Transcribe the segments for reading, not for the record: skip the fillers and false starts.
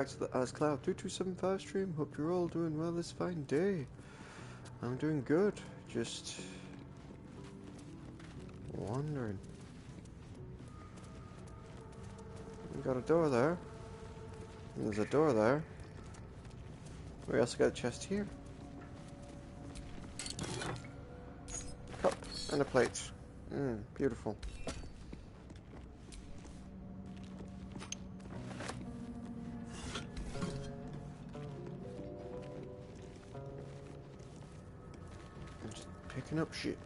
Back to the AsCloud2275 stream. Hope you're all doing well this fine day. I'm doing good. Just wondering. We got a door there. And there's a door there. We also got a chest here. Cup and a plate. Beautiful. Picking up shit.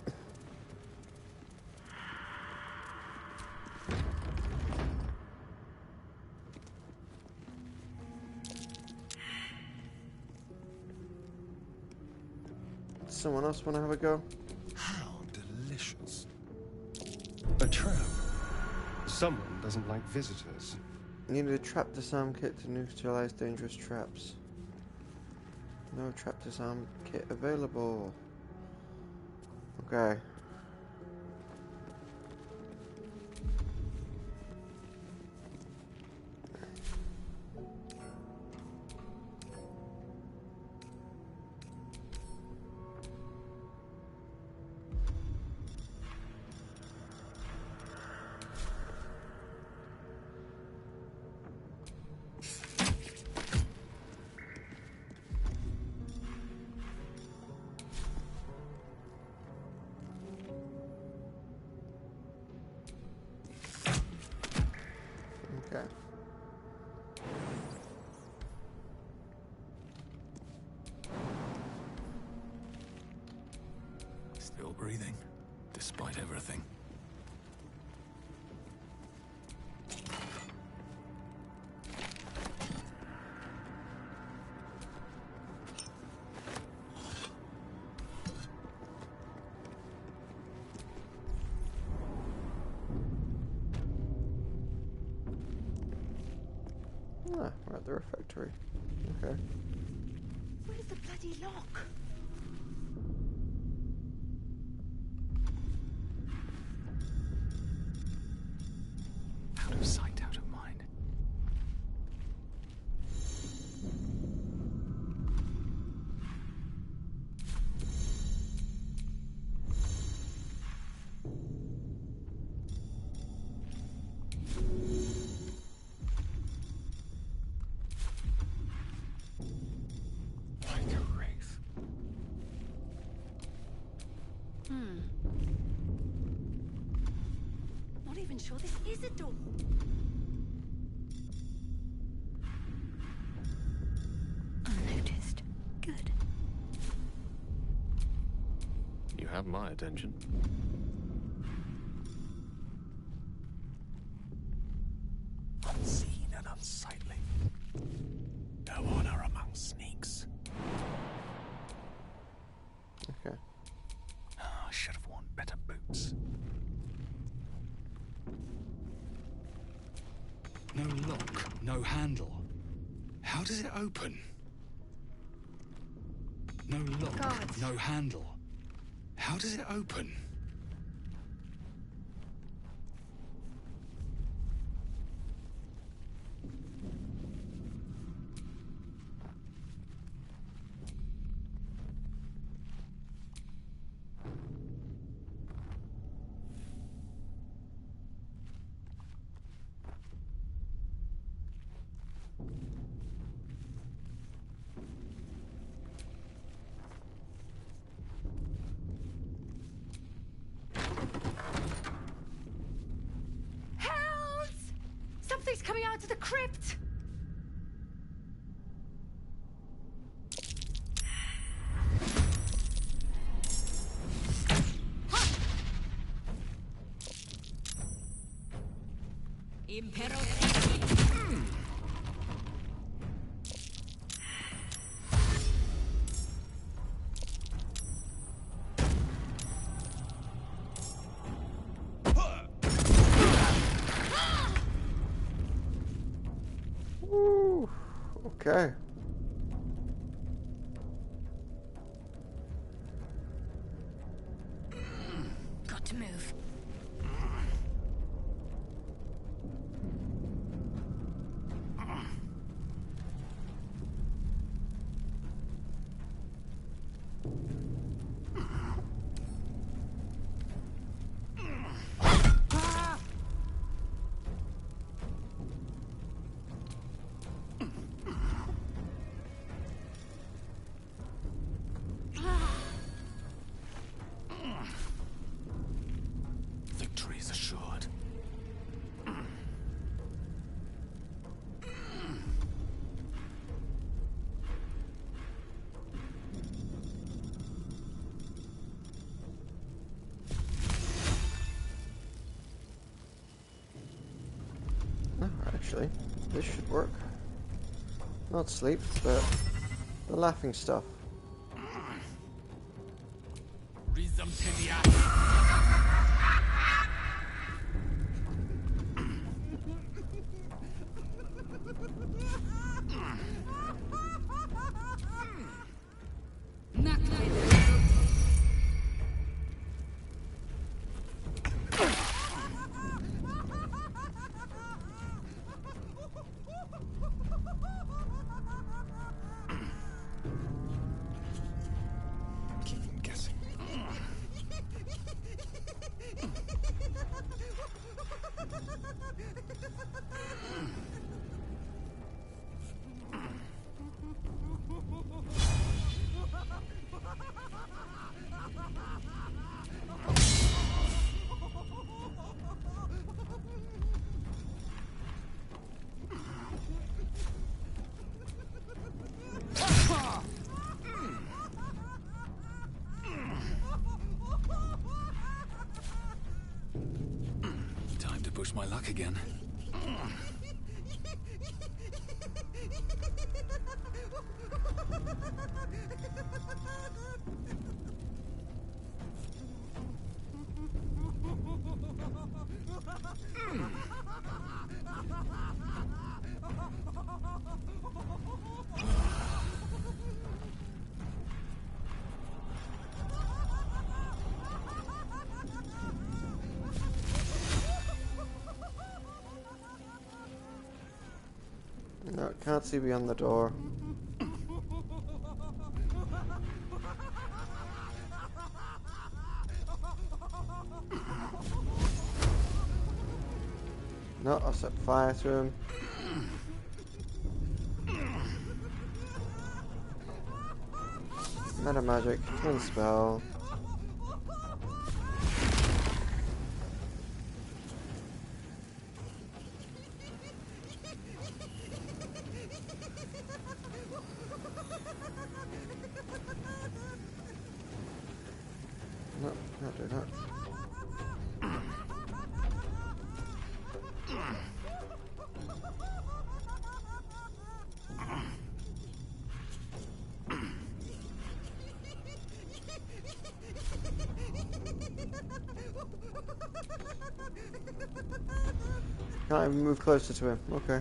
Someone else want to have a go? How delicious. A trap. Someone doesn't like visitors. Needed a trap disarm kit to neutralize dangerous traps. No trap disarm kit available. Okay. Okay. Still breathing, despite everything. Ah, we're at the refectory. Okay. Where's the bloody lock? Out of sight, out of mind. Like a wraith. Not even sure this is a door. Unnoticed. Good. You have my attention. Unseen and unsightly. No honor among sneaks. Okay. I should have worn better boots. No lock, no handle. How does it open? No lock, Guards. no handle. How does it open? Hells! Something's coming out of the crypt! Woo. Okay. Got to move. actually. This should work. Not sleep, but the laughing stuff. Keep them guessing. Time to push my luck again. No, can't see beyond the door. No, I'll set fire to him. Meta magic, twin spell. No, can't do that. Can't even move closer to him. Okay.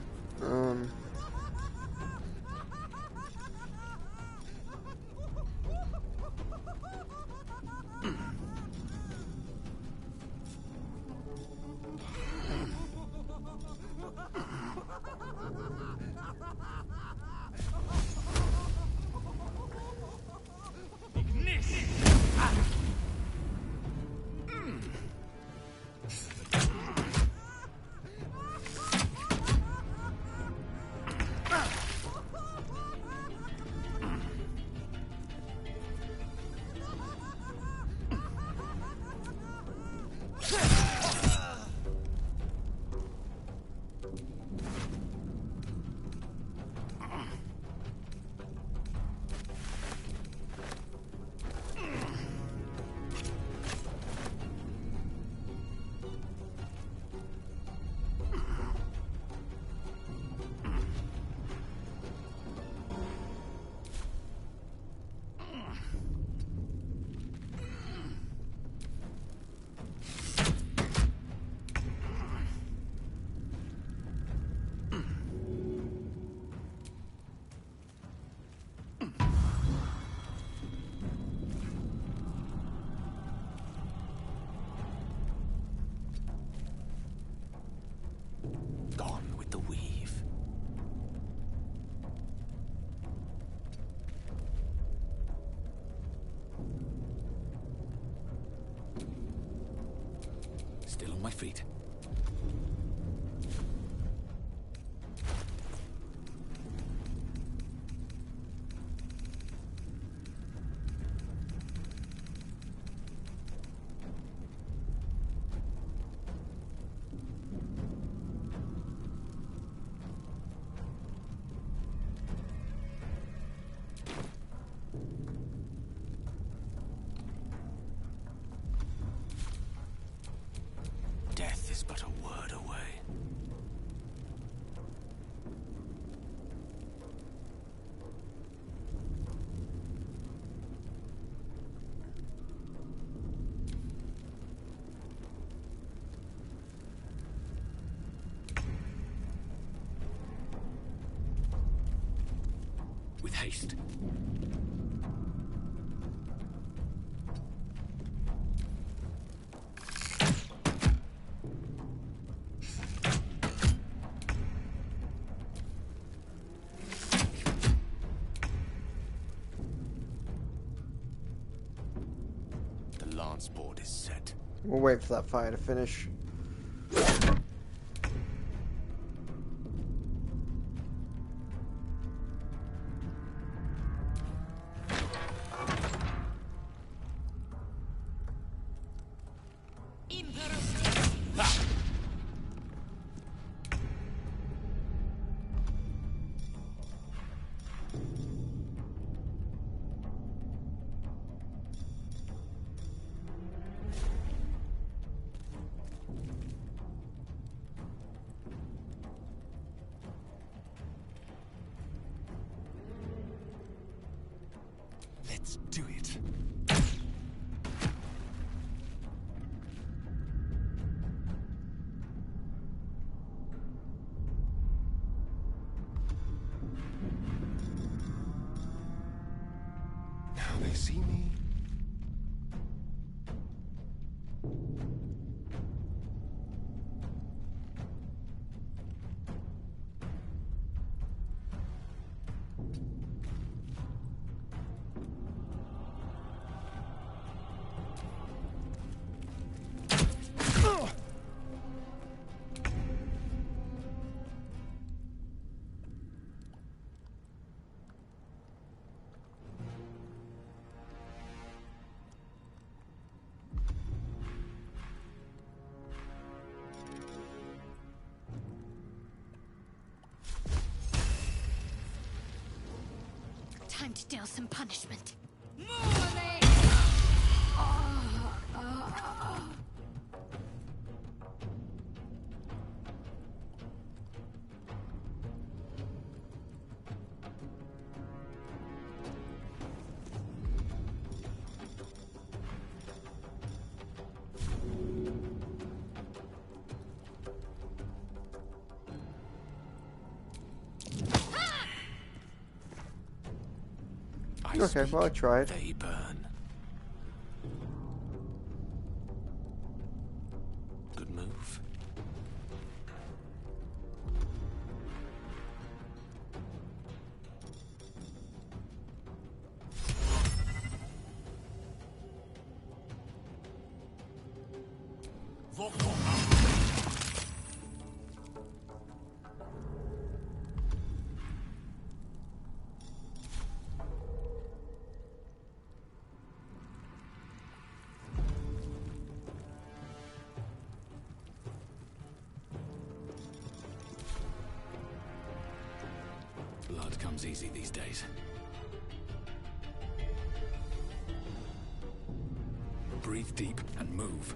Gone with the weave. Still on my feet. Death is with haste. The lance board is set. We'll wait for that fire to finish. Let's do it. Now they see me. Time to deal some punishment. Okay, well I tried. They burn. Good move. Blood comes easy these days. Breathe deep and move.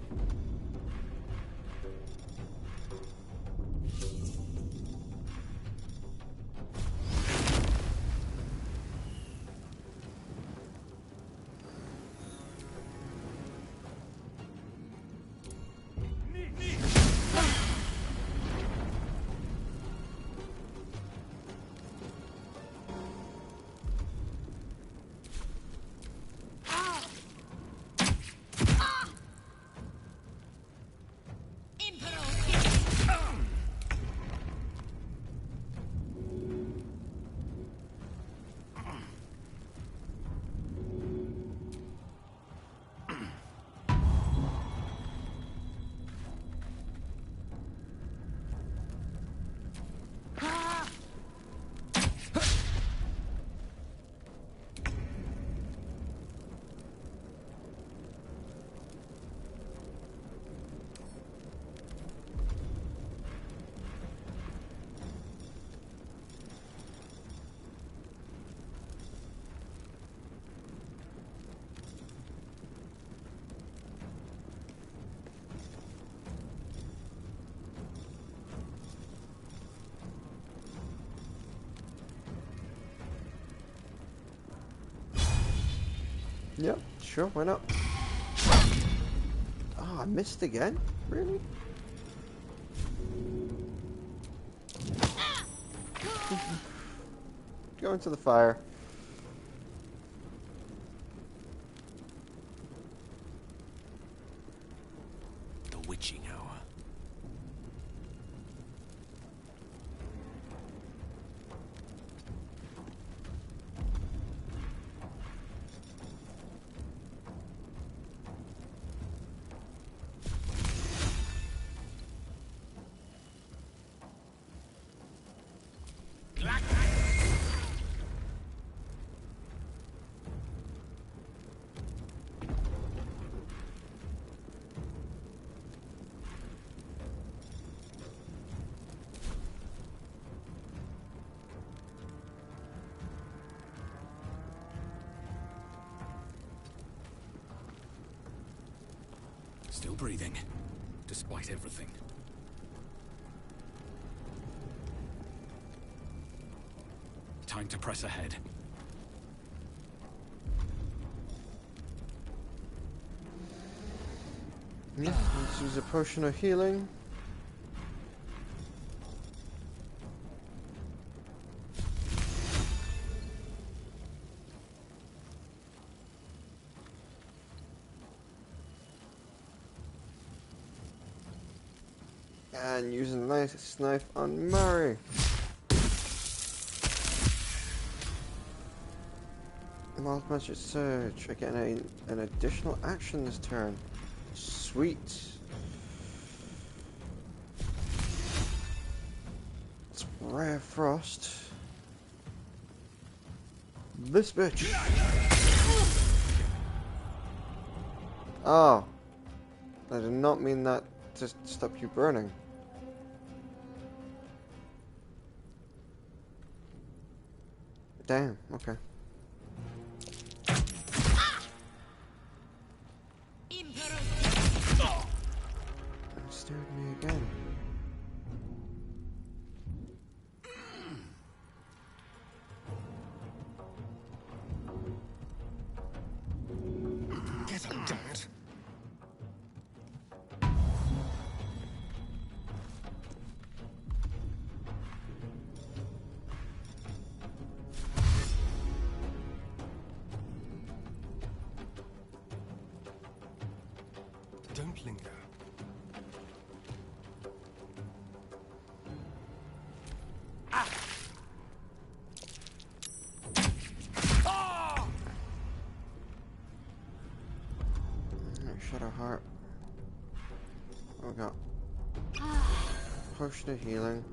Yep, sure, why not? Oh, I missed again? Really? Go into the fire. Still breathing, despite everything. Time to press ahead. Yeah, let's use a potion of healing. And using a nice knife on Murray. Wild Magic Surge. I get an additional action this turn. Sweet. It's Ray of Frost. This bitch. Oh. I did not mean that to stop you burning. Damn, okay. Stared at me again. Get up, damn it. Don't linger. Shadow Heart. What we got? Potion of Healing.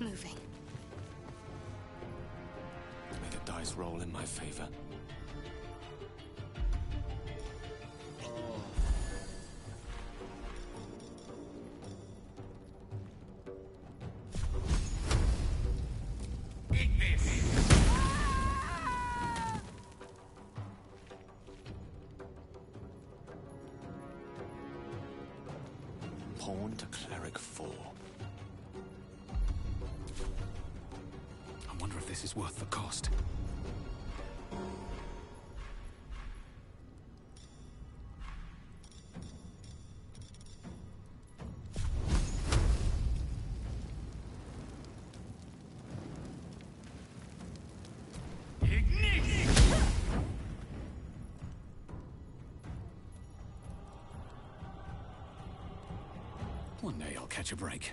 Moving. May the dice roll in my favor. Pawn to cleric 4. I wonder if this is worth the cost. One day I'll catch a break.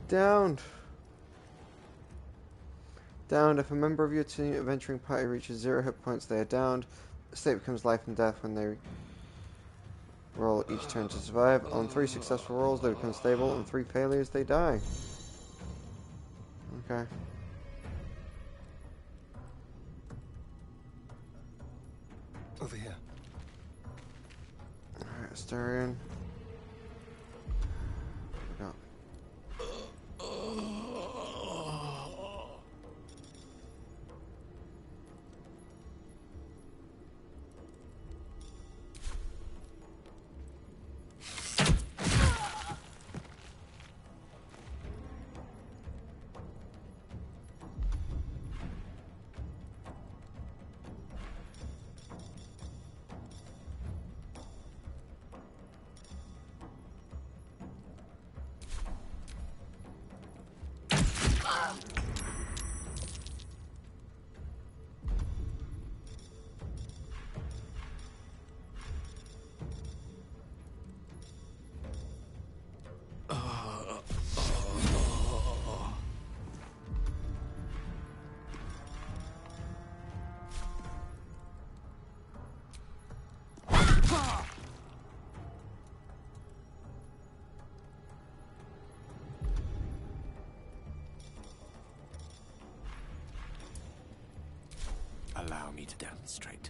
Downed. Downed. If a member of your team adventuring party reaches 0 hit points, they are downed. The state becomes life and death when they roll each turn to survive. On 3 successful rolls, they become stable. On 3 failures, they die. Okay. Over here. Alright, Astarion. What we got? Allow me to demonstrate.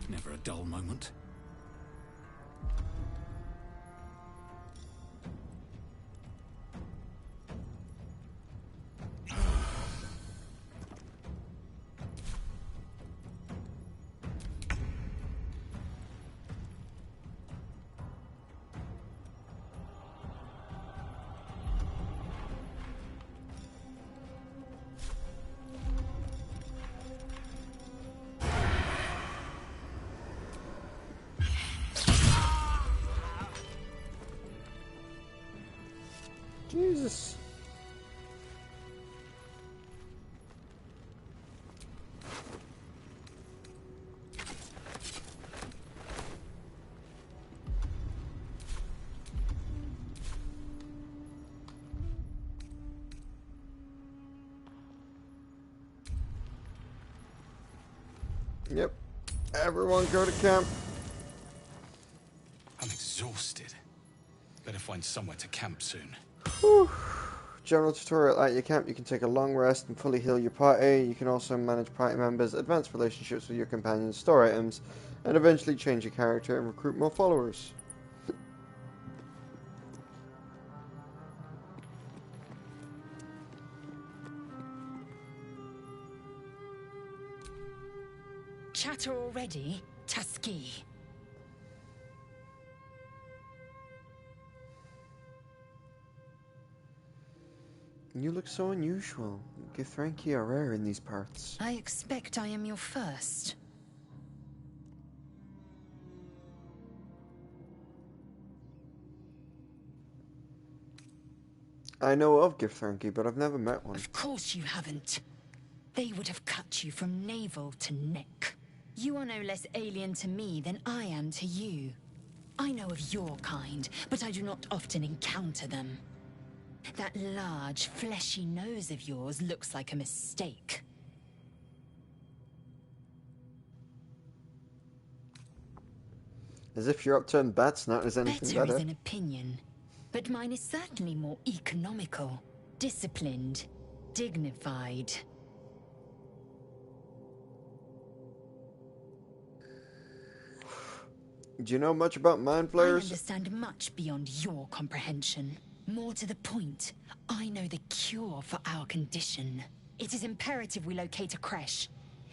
Never a dull moment. Jesus. Yep. Everyone go to camp. I'm exhausted. Better find somewhere to camp soon. Whew. General tutorial. At your camp, you can take a long rest and fully heal your party. You can also manage party members, advance relationships with your companions, store items, and eventually change your character and recruit more followers. Chatter already? Tusky. You look so unusual. Githranki are rare in these parts. I expect I am your first. I know of Githranki, but I've never met one. Of course you haven't. They would have cut you from navel to neck. You are no less alien to me than I am to you. I know of your kind, but I do not often encounter them. That large, fleshy nose of yours looks like a mistake. As if your upturned bat snout is anything Better better. is an opinion, but mine is certainly more economical, disciplined, dignified. Do you know much about mind I flayers? understand much beyond your comprehension. More to the point, I know the cure for our condition. It is imperative we locate a creche.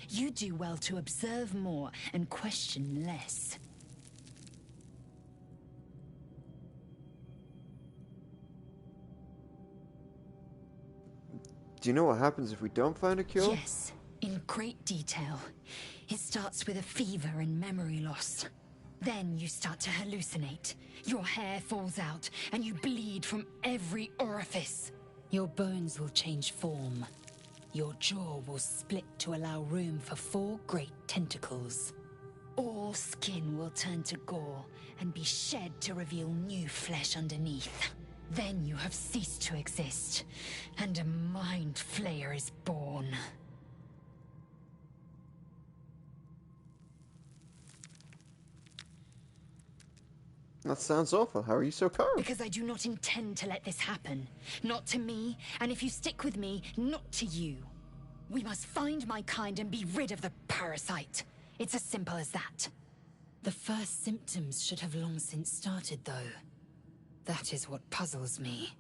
You do well to observe more and question less. Do you know what happens if we don't find a cure? Yes, in great detail. It starts with a fever and memory loss. Then you start to hallucinate. Your hair falls out, and you bleed from every orifice. Your bones will change form. Your jaw will split to allow room for 4 great tentacles. All skin will turn to gore and be shed to reveal new flesh underneath. Then you have ceased to exist, and a mind flayer is born. That sounds awful. How are you so calm? Because I do not intend to let this happen. Not to me, and if you stick with me, not to you. We must find my kind and be rid of the parasite. It's as simple as that. The first symptoms should have long since started, though. That is what puzzles me.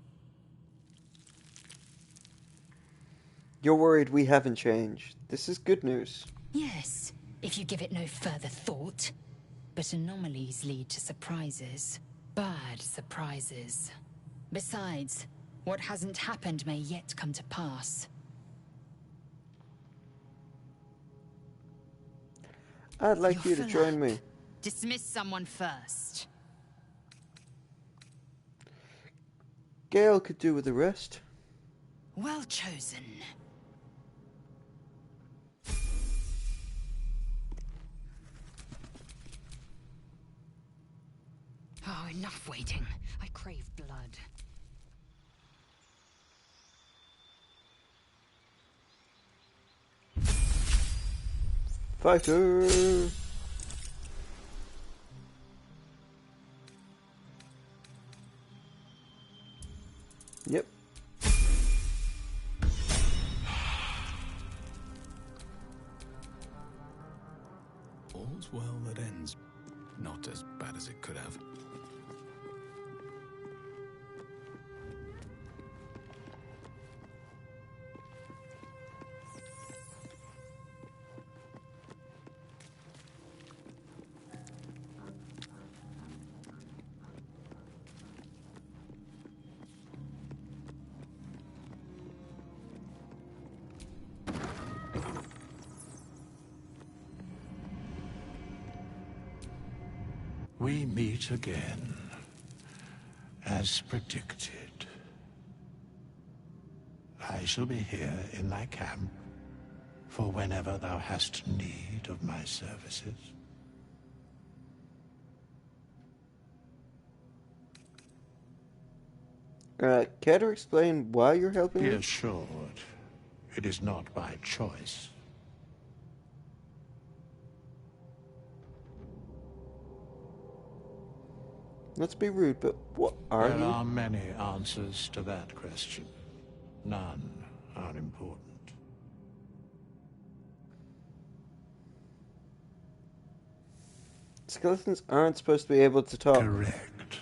You're worried we haven't changed. This is good news. Yes, if you give it no further thought. But anomalies lead to surprises. Bad surprises. Besides, what hasn't happened may yet come to pass. I'd like You're you to full join up. me. Dismiss someone first. Gale could do with the rest. Well chosen. Oh, enough waiting. I crave blood. Fighter! Yep. All's well that ends. Not as bad as it could have. We meet again, as predicted. I shall be here in thy camp for whenever thou hast need of my services. Care to explain why you're helping Be me? assured, it is not by choice. Not to be rude, but what are There you? are many answers to that question. None are important. Skeletons aren't supposed to be able to talk. Correct.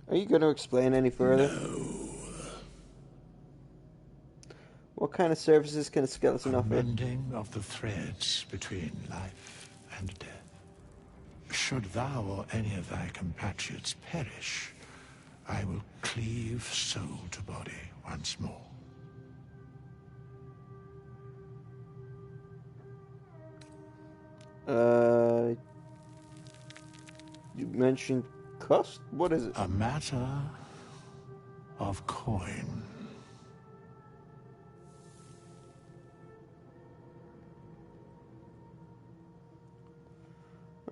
Are you going to explain any further? No. What kind of services can a skeleton A offer? mending of the threads between life and death. Should thou or any of thy compatriots perish, I will cleave soul to body once more. You mentioned cost? What is it? A matter of coin.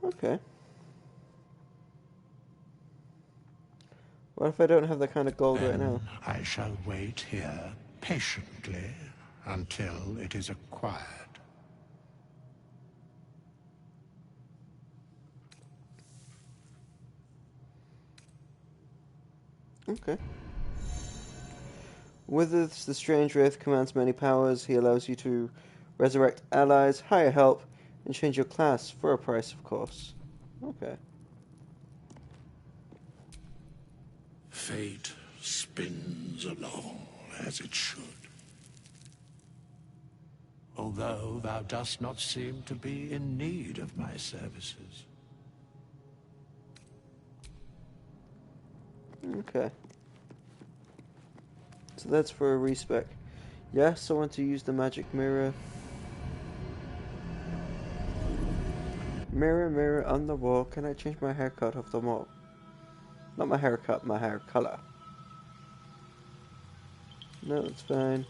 Okay. What if I don't have that kind of gold right now? Then I shall wait here patiently until it is acquired. Okay. Withers, the strange wraith, commands many powers. He allows you to resurrect allies, hire help, and change your class for a price, of course. Okay. Fate spins along as it should. Although thou dost not seem to be in need of my services. Okay. So that's for a respec. Yes, I want to use the magic mirror. Mirror, mirror on the wall, can I change my haircut of the wall? Not my haircut, my hair color. No, it's fine.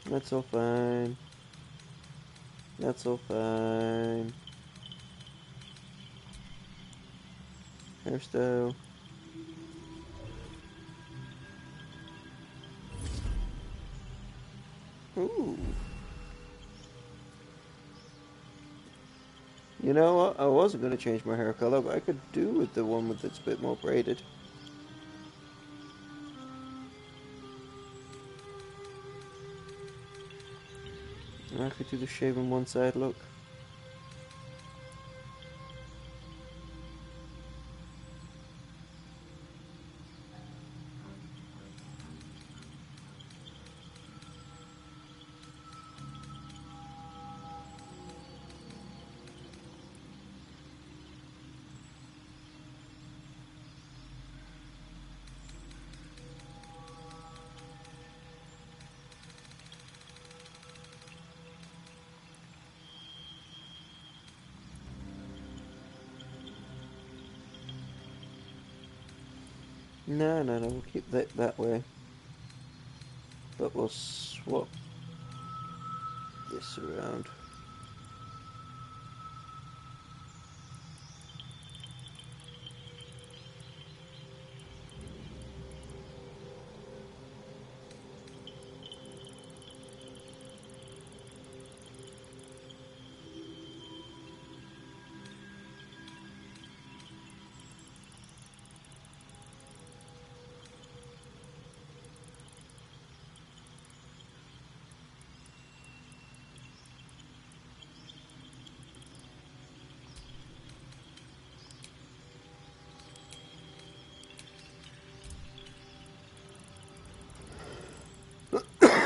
That's all fine. That's all fine. Hairstyle. Ooh. You know what? I wasn't going to change my hair color, but I could do with the one that's a bit more braided. I could do the shave on one side look. No, we'll keep that way. But we'll swap this around.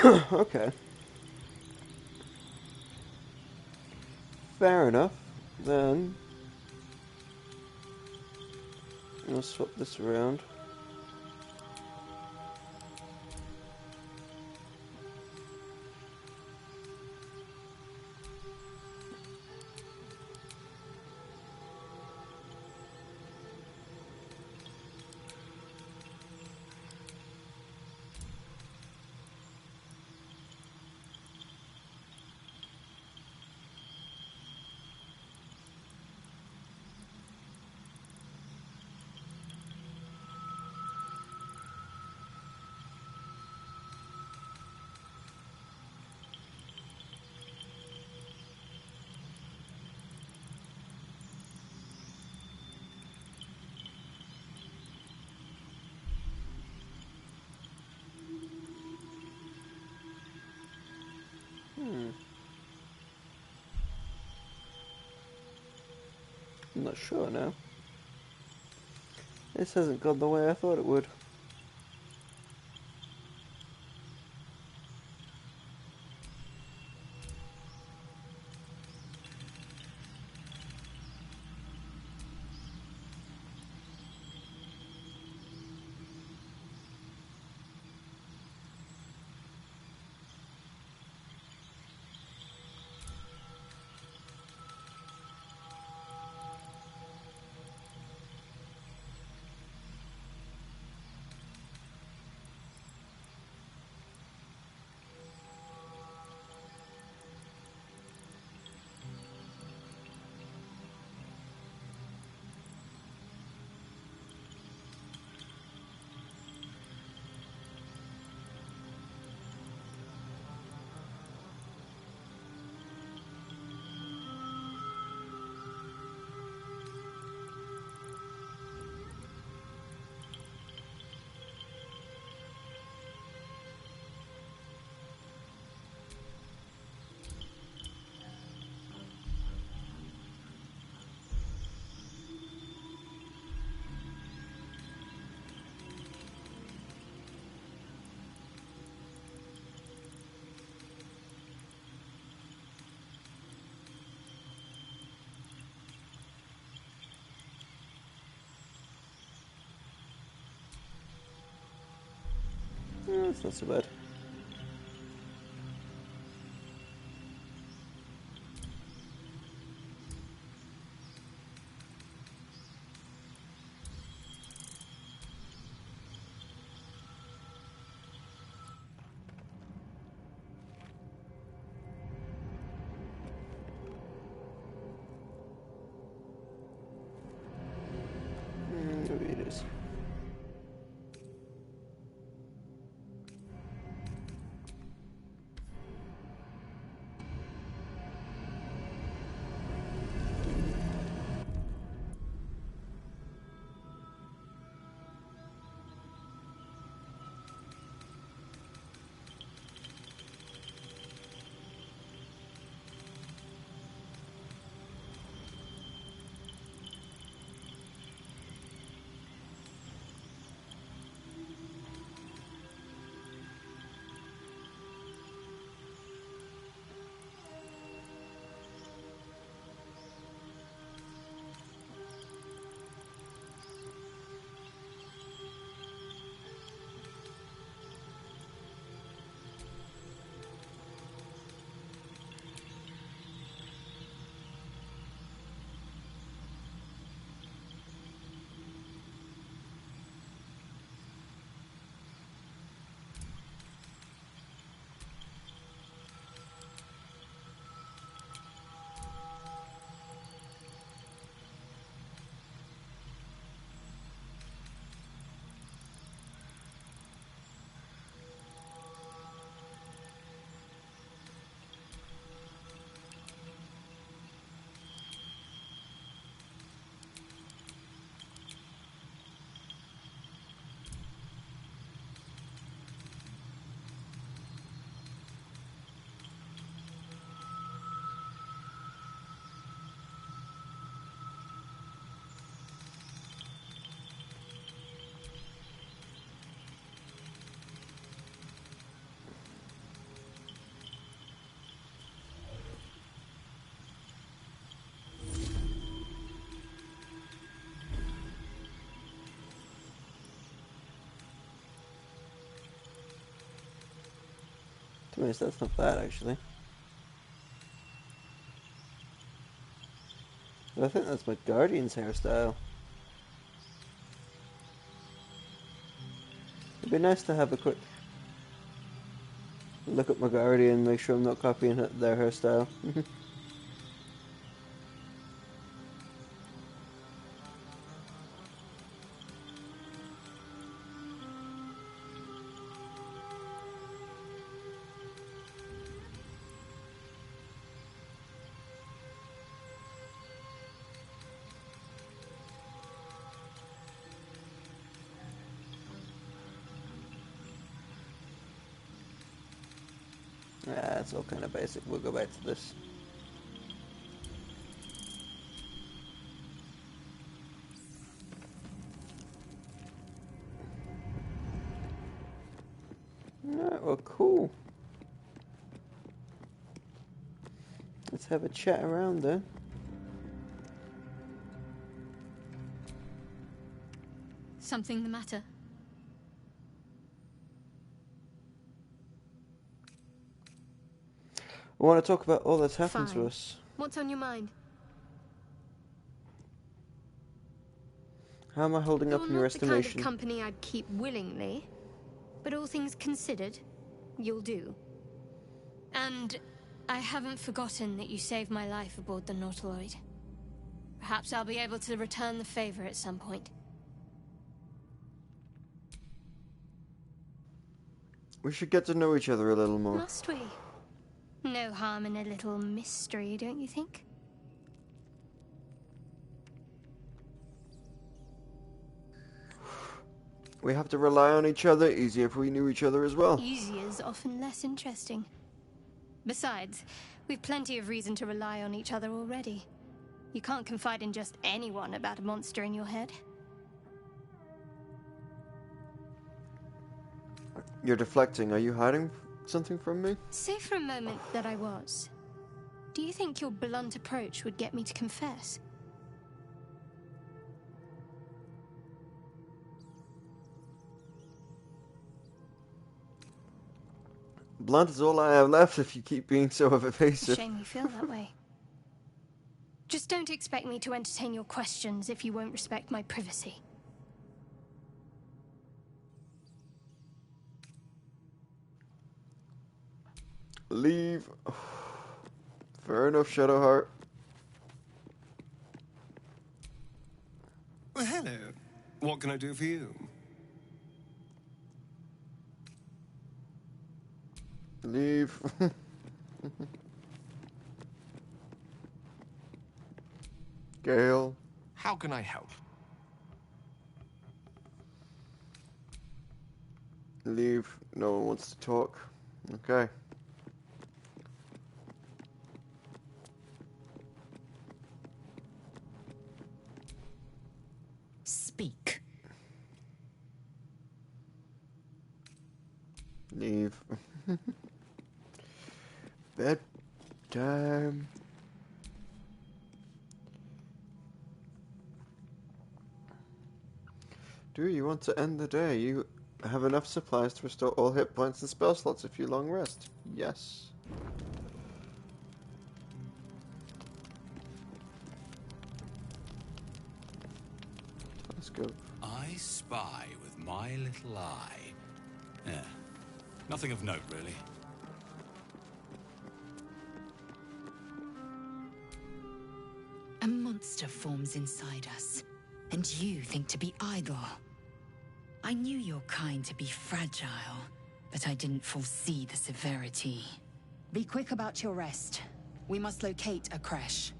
Okay. Fair enough. Then I'll swap this around. I'm not sure now. This hasn't gone the way I thought it would. It's not so bad. Maybe it is. Anyways, that's not bad actually. I think that's my Guardian's hairstyle. It'd be nice to have a quick look at my Guardian, make sure I'm not copying their hairstyle. Yeah, it's all kind of basic. We'll go back to this. Alright, well, cool. Let's have a chat around then. Something the matter? I want to talk about all that's happened Fine. to us. What's on your mind? How am I holding up in your You're not the kind estimation? of company I'd keep willingly, but all things considered, you'll do. And I haven't forgotten that you saved my life aboard the Nautiloid. Perhaps I'll be able to return the favor at some point. We should get to know each other a little more. Must we? No harm in a little mystery, don't you think? We have to rely on each other. Easier if we knew each other as well. Easier's often less interesting. Besides, we've plenty of reason to rely on each other already. You can't confide in just anyone about a monster in your head. You're deflecting. Are you hiding something from me? Say for a moment that I was. Do you think your blunt approach would get me to confess? Blunt is all I have left if you keep being so evasive. Shame you feel that way. Just don't expect me to entertain your questions if you won't respect my privacy. Leave. Fair enough, Shadowheart. Well, hello. What can I do for you? Leave. Gale. How can I help? Leave. No one wants to talk. Okay. Speak. Leave. Bedtime. Do you want to end the day? You have enough supplies to restore all hit points and spell slots if you long rest. Yes. Let's go. I spy with my little eye. Yeah. Nothing of note, really. A monster forms inside us, and you think to be idle. I knew your kind to be fragile, but I didn't foresee the severity. Be quick about your rest. We must locate a creche.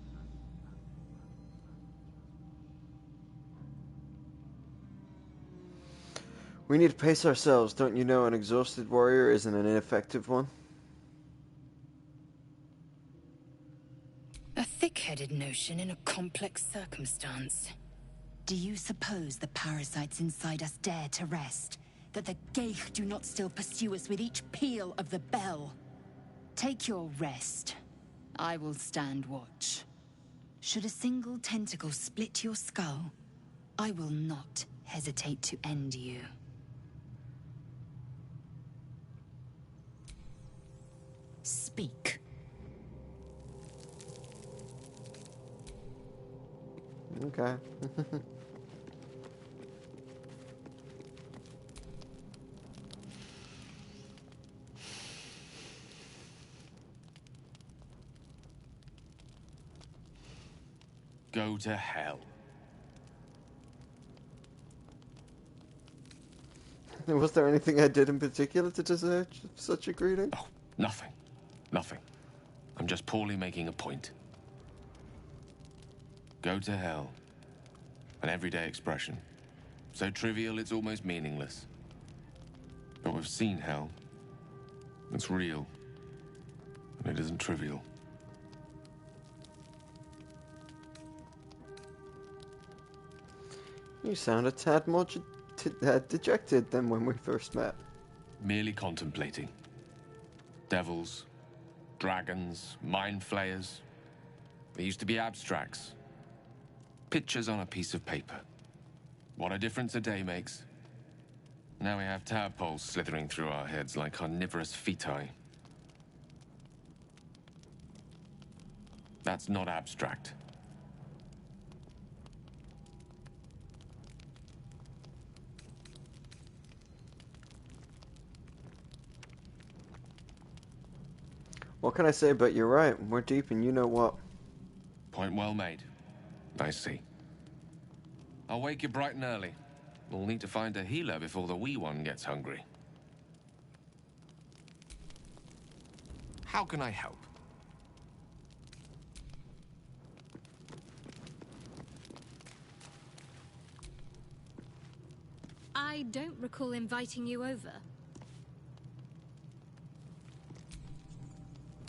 We need to pace ourselves. Don't you know an exhausted warrior isn't an ineffective one? A thick-headed notion in a complex circumstance. Do you suppose the parasites inside us dare to rest? That the Geich do not still pursue us with each peal of the bell? Take your rest. I will stand watch. Should a single tentacle split your skull, I will not hesitate to end you. speak. Okay. Go to hell. Was there anything I did in particular to deserve such a greeting? Oh, nothing. Nothing. I'm just poorly making a point. Go to hell. An everyday expression. So trivial it's almost meaningless. But we've seen hell. It's real. And it isn't trivial. You sound a tad more dejected than when we first met. Merely contemplating. Devils, dragons, mind flayers. They used to be abstracts. Pictures on a piece of paper. What a difference a day makes. Now we have tadpoles slithering through our heads like carnivorous feti. That's not abstract. What can I say, but you're right. We're deep and you know what. Point well made. I see. I'll wake you bright and early. We'll need to find a healer before the wee one gets hungry. How can I help? I don't recall inviting you over.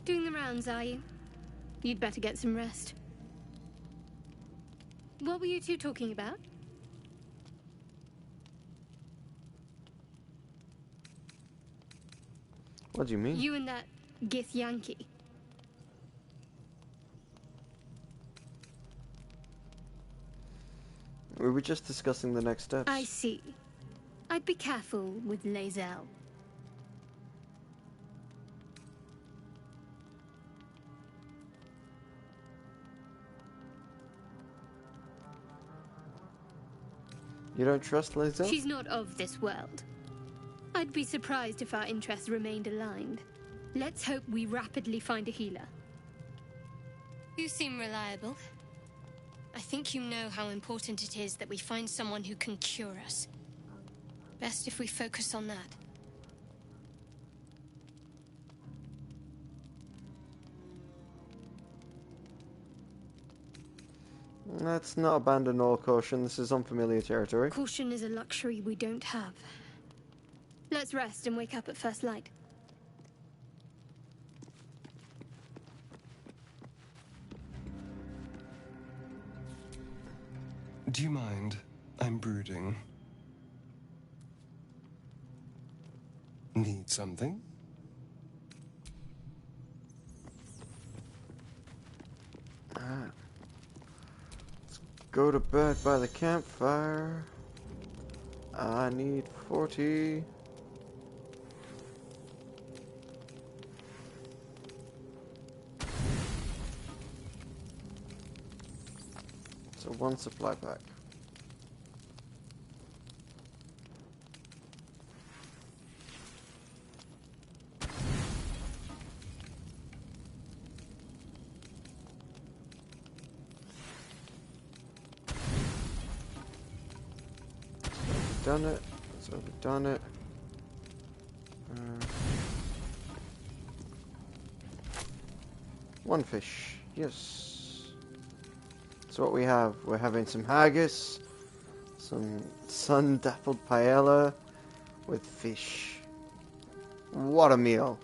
Doing the rounds, are you? You'd better get some rest. What were you two talking about? What do you mean? You and that Gith Yankee. We were just discussing the next steps. I see. I'd be careful with Lae'zel. You don't trust Lae'zel? She's not of this world. I'd be surprised if our interests remained aligned. Let's hope we rapidly find a healer. You seem reliable. I think you know how important it is that we find someone who can cure us. Best if we focus on that. Let's not abandon all caution. This is unfamiliar territory. Caution is a luxury we don't have. Let's rest and wake up at first light. Do you mind? I'm brooding. Need something? Let's go to bed by the campfire. I need 40. So one supply pack. Done it. So we've done it. One fish. Yes. So what we have, we're having some haggis, some sun-dappled paella with fish. What a meal.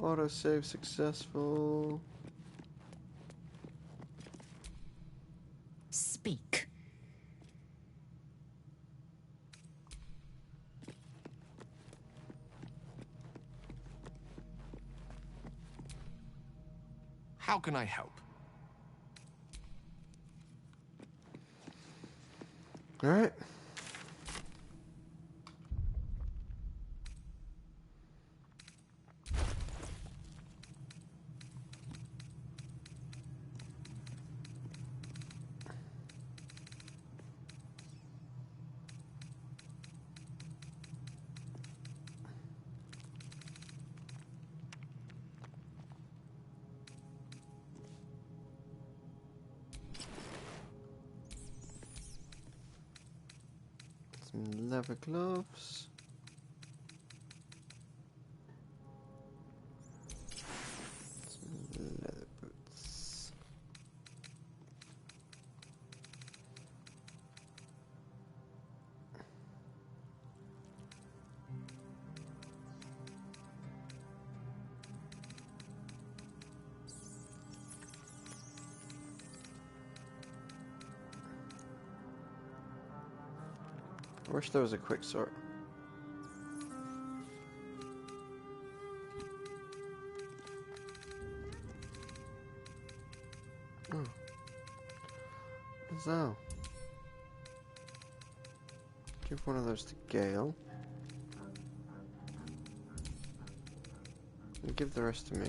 Autosave successful. Speak. How can I help? Alright. Some leather gloves. Some leather boots. I wish there was a quick sort. Oh. So. Give one of those to Gale. And give the rest to me.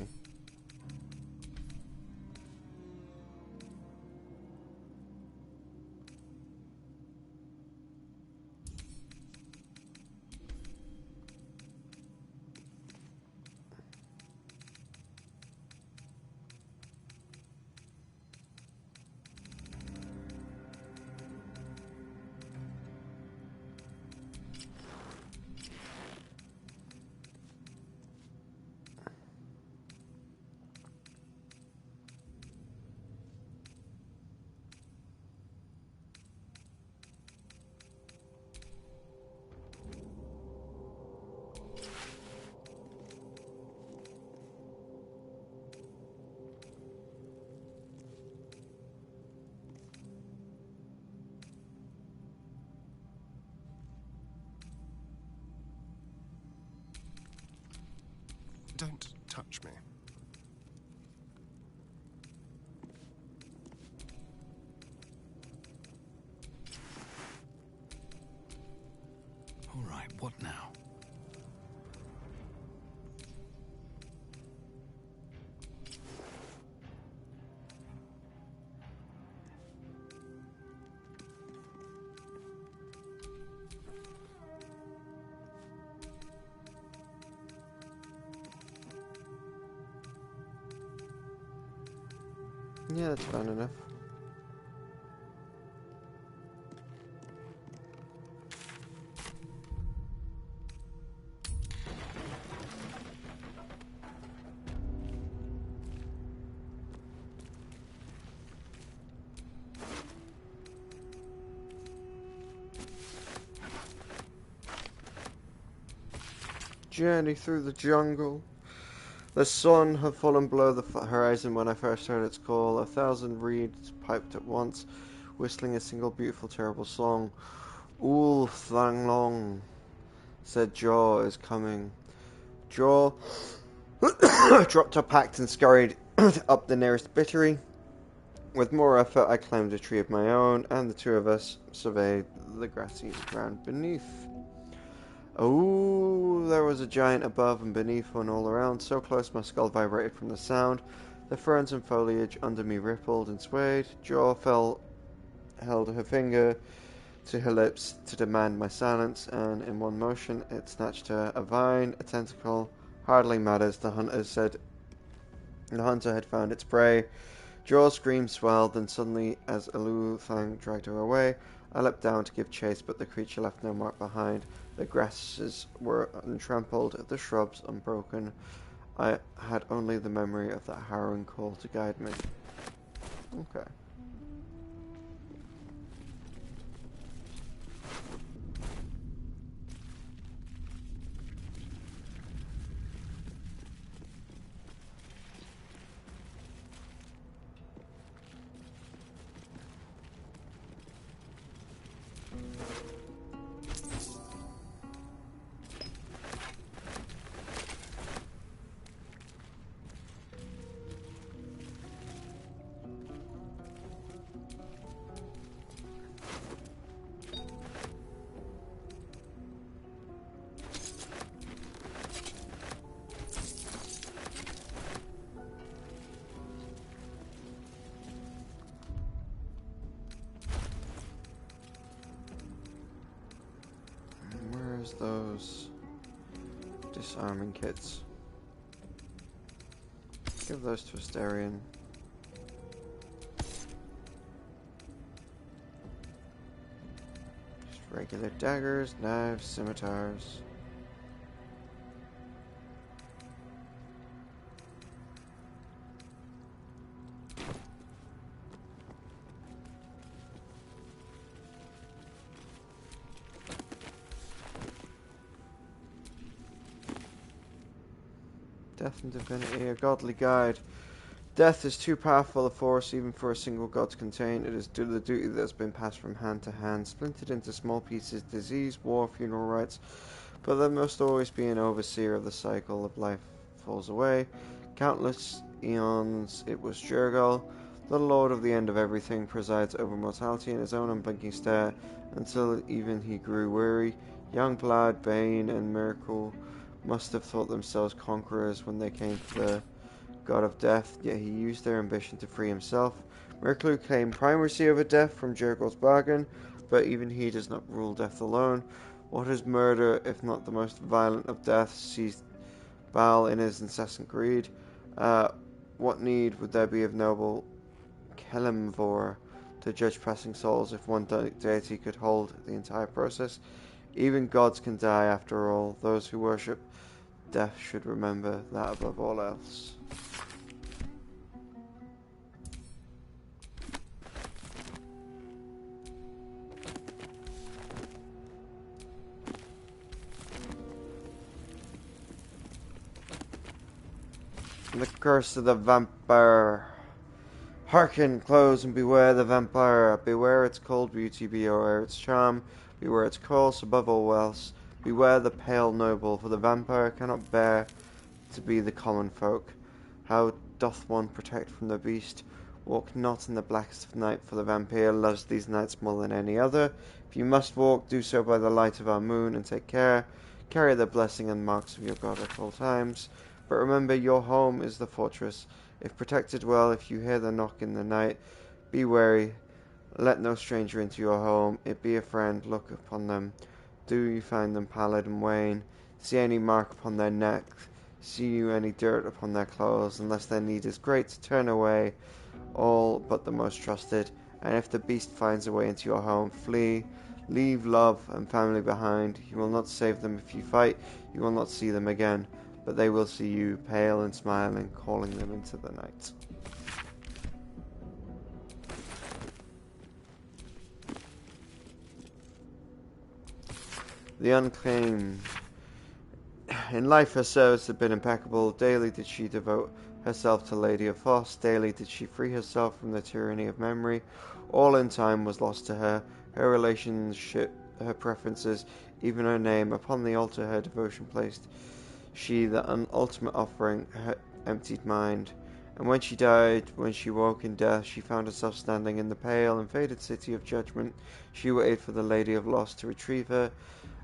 Don't touch me. All right, what now? Yeah, that's fine enough. Journey through the jungle. The sun had fallen below the horizon when I first heard its call. 1,000 reeds piped at once, whistling a single beautiful, terrible song. Ool Thlang Long, said Jaw is coming. Jaw dropped her pact and scurried up the nearest bittery. With more effort, I climbed a tree of my own, and the two of us surveyed the grassy ground beneath. Oh, there was a giant above and beneath and all around, so close my skull vibrated from the sound. The ferns and foliage under me rippled and swayed. Jaw held her finger to her lips to demand my silence, and in one motion it snatched her a vine, a tentacle. Hardly matters, the hunter said. The hunter had found its prey. Jaw's scream swelled, then suddenly, as Alu Thang dragged her away, I leapt down to give chase, but the creature left no mark behind. The grasses were untrampled, the shrubs unbroken. I had only the memory of that harrowing call to guide me. Okay. those disarming kits. Give those to Asterion. Just regular daggers, knives, scimitars. Death and Divinity, a godly guide. Death is too powerful a force even for a single god to contain. It is the duty that has been passed from hand to hand, splintered into small pieces, disease, war, funeral rites. But there must always be an overseer of the cycle of life falls away. Countless eons it was Jurgal, the lord of the end of everything, presides over mortality in his own unblinking stare, until even he grew weary. Young blood, Bane, and Miracle must have thought themselves conquerors when they came to the god of death, yet he used their ambition to free himself. Miracle claimed primacy over death from Jurgal's bargain, but even he does not rule death alone. What is murder, if not the most violent of deaths, seized Baal in his incessant greed? What need would there be of noble Kelemvor to judge passing souls if one deity could hold the entire process? Even gods can die after all. Those who worship death should remember that above all else. The curse of the vampire. Hearken, close, and beware the vampire. Beware its cold beauty, beware its charm, beware its course above all else. Beware the pale noble, for the vampire cannot bear to be the common folk. How doth one protect from the beast? Walk not in the blackest of night, for the vampire loves these nights more than any other. If you must walk, do so by the light of our moon, and take care. Carry the blessing and marks of your god at all times. But remember, your home is the fortress. If protected well, if you hear the knock in the night, be wary. Let no stranger into your home. It be a friend, look upon them. Do you find them pallid and wan? See any mark upon their neck? See you any dirt upon their clothes? Unless their need is great, turn away all but the most trusted. And if the beast finds a way into your home, flee. Leave love and family behind. You will not save them if you fight. You will not see them again. But they will see you, pale and smiling, calling them into the night. The unclaimed. In life her service had been impeccable. Daily did she devote herself to Lady of Foss. Daily did she free herself from the tyranny of memory. All in time was lost to her. Her relationship, her preferences, even her name. Upon the altar her devotion placed. She, the ultimate offering, her emptied mind. And when she died, when she woke in death, she found herself standing in the pale and faded city of judgment. She waited for the Lady of Loss to retrieve her.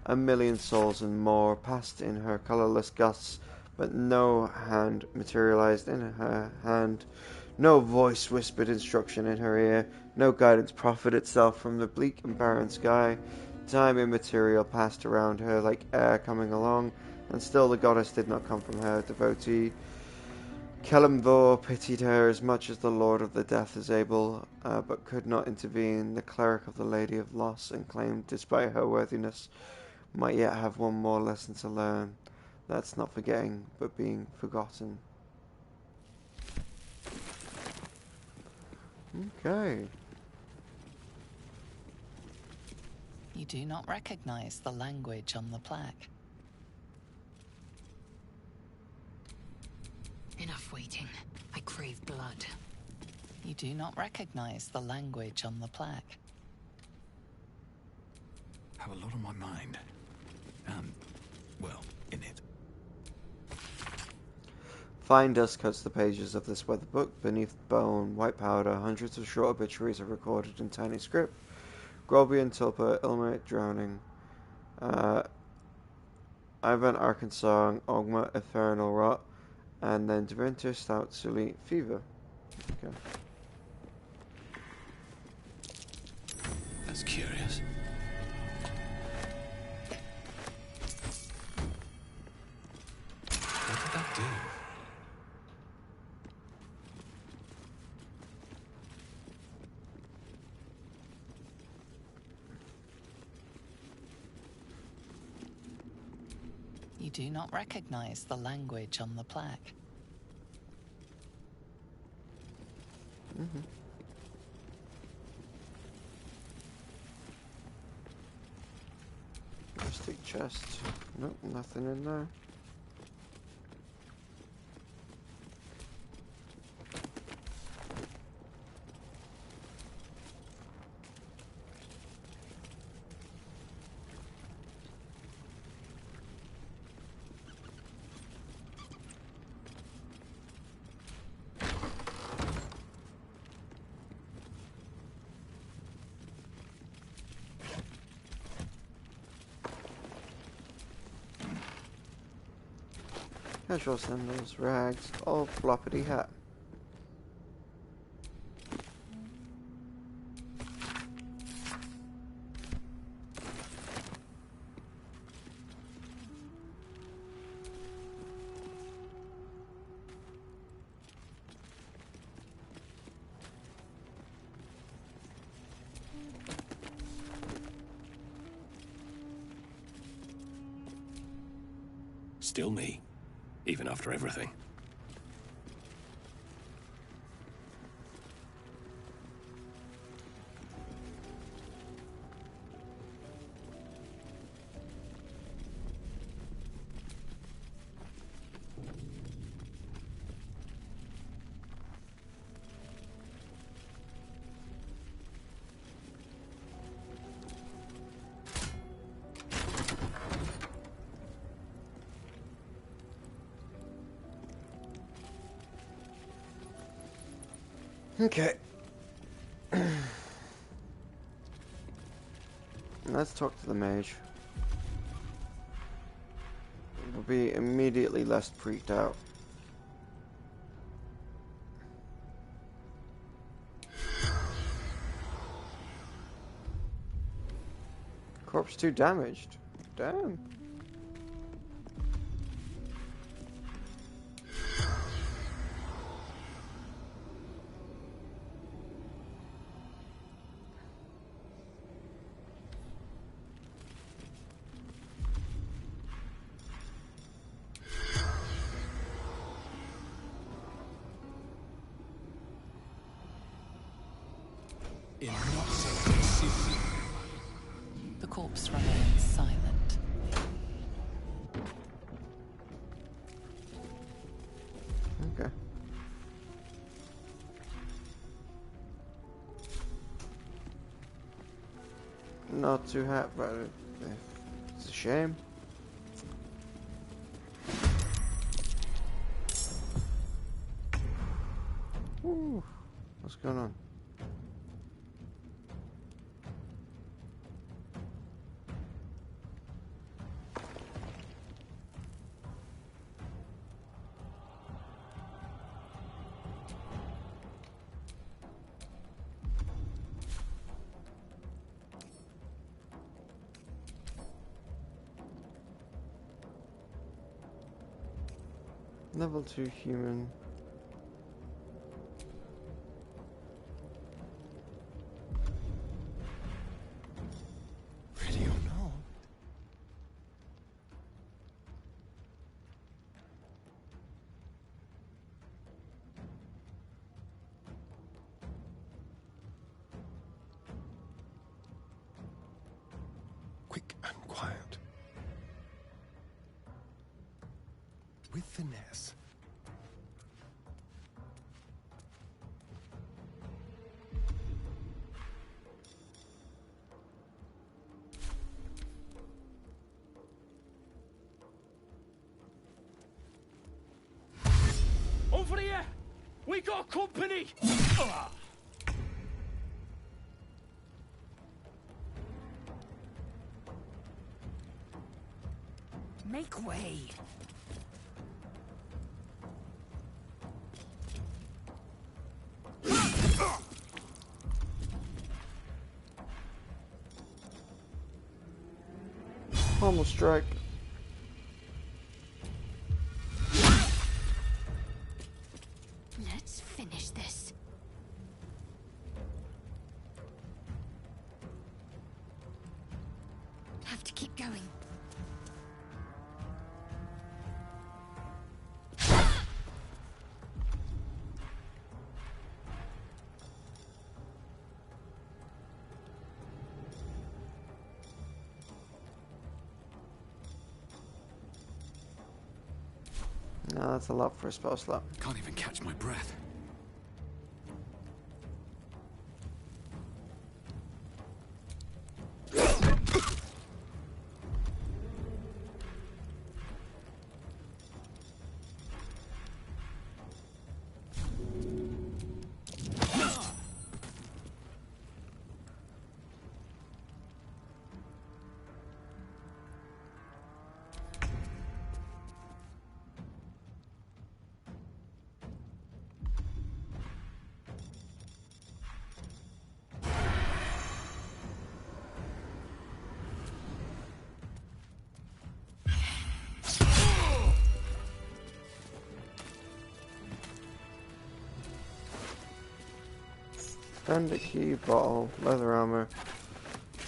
1,000,000 souls and more passed in her colourless gusts, but no hand materialized in her hand. No voice whispered instruction in her ear. No guidance proffered itself from the bleak and barren sky. Time immaterial passed around her like air coming along, and still the goddess did not come from her devotee. Kelemvor pitied her as much as the Lord of the Death is able, but could not intervene. The cleric of the Lady of Loss, and claimed, despite her worthiness, might yet have one more lesson to learn. That's not forgetting, but being forgotten. Okay. You do not recognize the language on the plaque. Enough waiting. I crave blood. You do not recognize the language on the plaque. Have a lot on my mind. Well, in it. Fine dust coats the pages of this weather book. Beneath bone, white powder, hundreds of short obituaries are recorded in tiny script. Grobian, Tulpa, Ilmer drowning. Ivan, Arkansas, Ogma, Infernal Rot, and then Deventer, Stout, Sully, Fever. Okay. That's curious. still. You do not recognize the language on the plaque. Plastic chest. Nope, nothing in there. Casual sandals, rags, all floppity hat. Still me, even after everything. Okay. Let's talk to the mage. We'll be immediately less freaked out. Corpse 2 damaged. Damn. The corpse remains silent. Okay. Not too happy about it. It's a shame. Ooh, what's going on? Level 2 human. Ready or not? Quick and quiet. With finesse. Over here! We got company! Make way. Almost strike. this. Have to keep going. No, that's a lot for a spell slot. Can't even catch my breath. Bandit key, bottle, leather armor,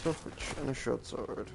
torch, and a short sword.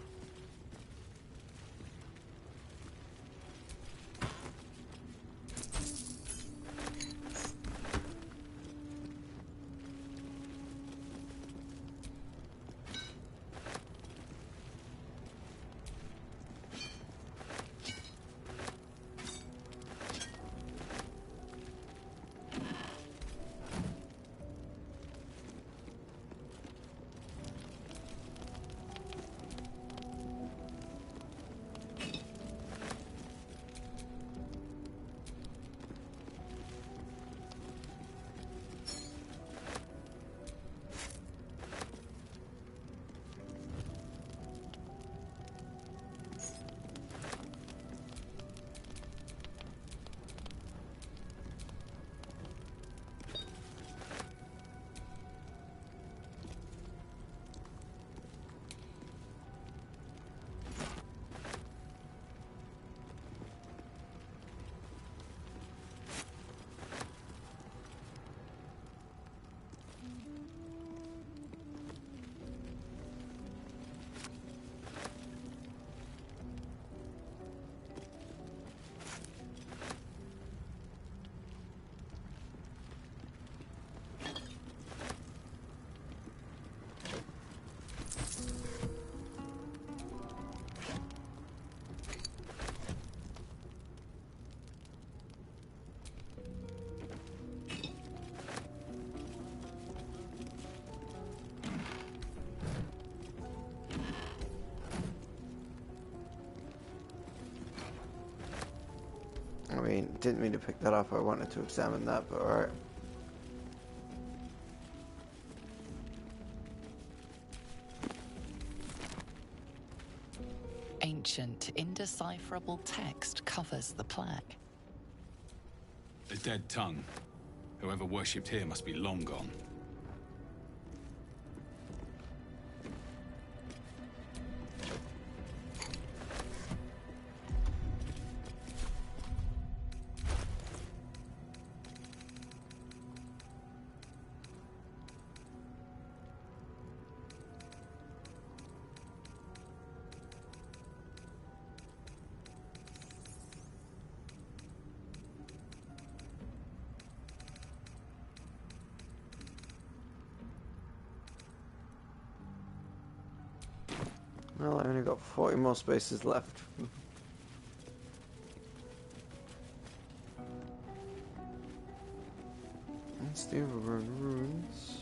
I mean, didn't mean to pick that up. I wanted to examine that, but alright. Ancient, indecipherable text covers the plaque. A dead tongue. Whoever worshipped here must be long gone. Well, I only got 40 more spaces left. It's the overrun ruins.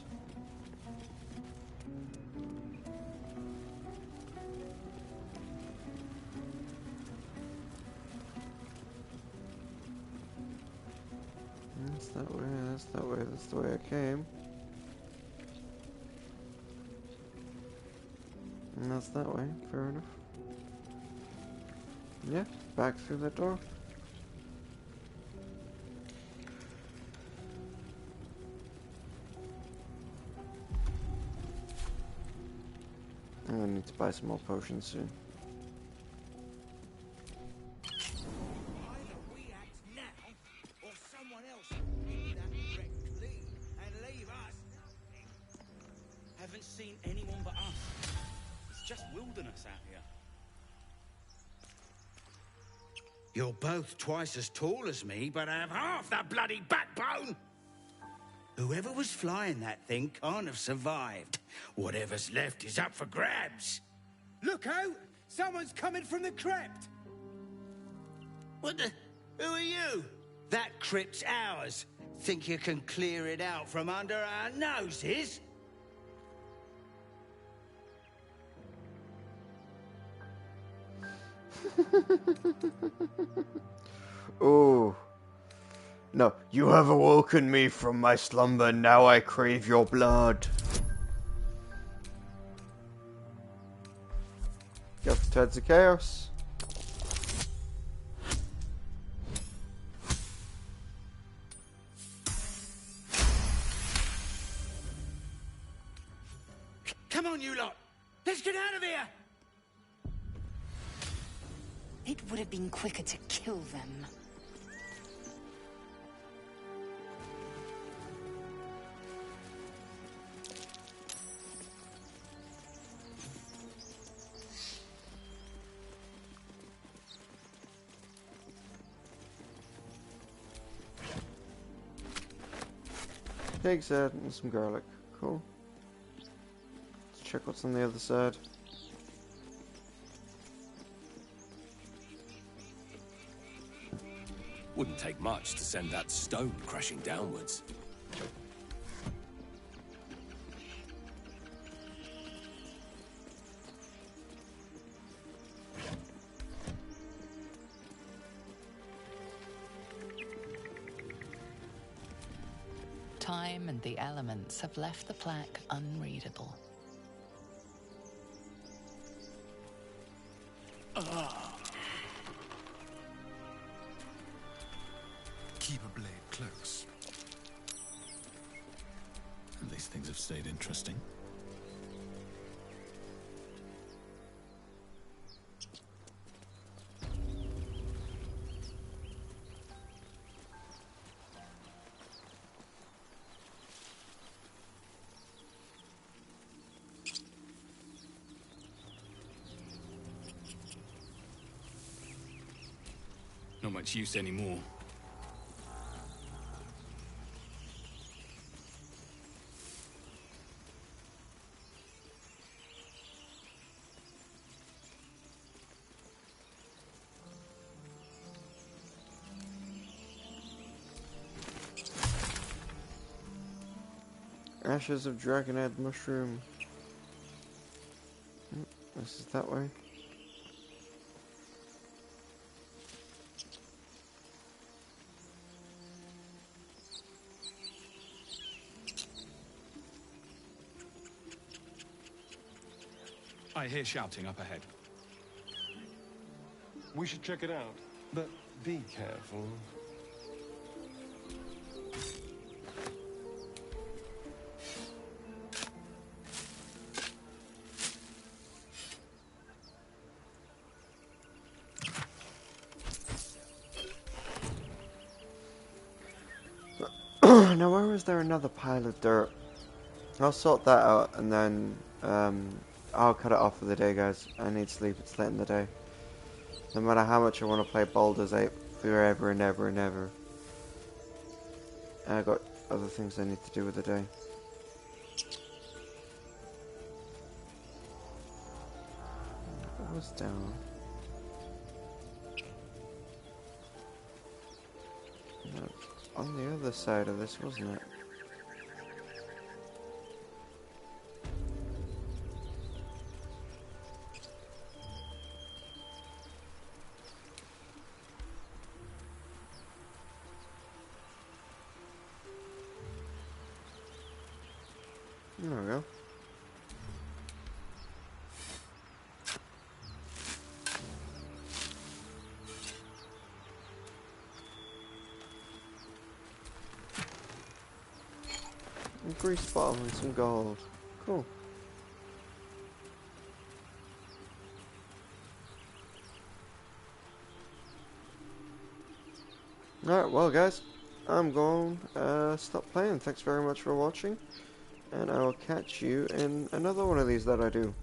That's that way, that's that way, that's the way I came. And that's that way, fair enough. Yeah, back through that door. I'm gonna need to buy some more potions soon. Either we act now, or someone else will get that wrecked lead. seen anyone but us. It's just wilderness out here. You're both twice as tall as me, but have half the bloody backbone! Whoever was flying that thing can't have survived. Whatever's left is up for grabs. Look out! Someone's coming from the crypt! What the... Who are you? That crypt's ours. Think you can clear it out from under our noses? Oh. No, you have awoken me from my slumber, now I crave your blood. Go for Turds of Chaos. Come on, you lot! Let's get out of here! It would have been quicker to kill them. Pig's head and some garlic. Cool. Let's check what's on the other side. Wouldn't take much to send that stone crashing downwards. Time and the elements have left the plaque unreadable. Keep a blade close. And these things have stayed interesting. Not much use anymore. Ashes of dragonhead mushroom. This is that way. I hear shouting up ahead. We should check it out, but be careful. Now where was there another pile of dirt? I'll sort that out and then I'll cut it off for the day, guys. I need sleep, it's late in the day. No matter how much I want to play Baldur's 8 forever and ever and ever. I got other things I need to do with the day. What was down? No, on the other side of this, wasn't it? There we go. A grease bottle and some gold. Cool. Alright, well guys, I'm going to stop playing. Thanks very much for watching. and I will catch you in another one of these that I do.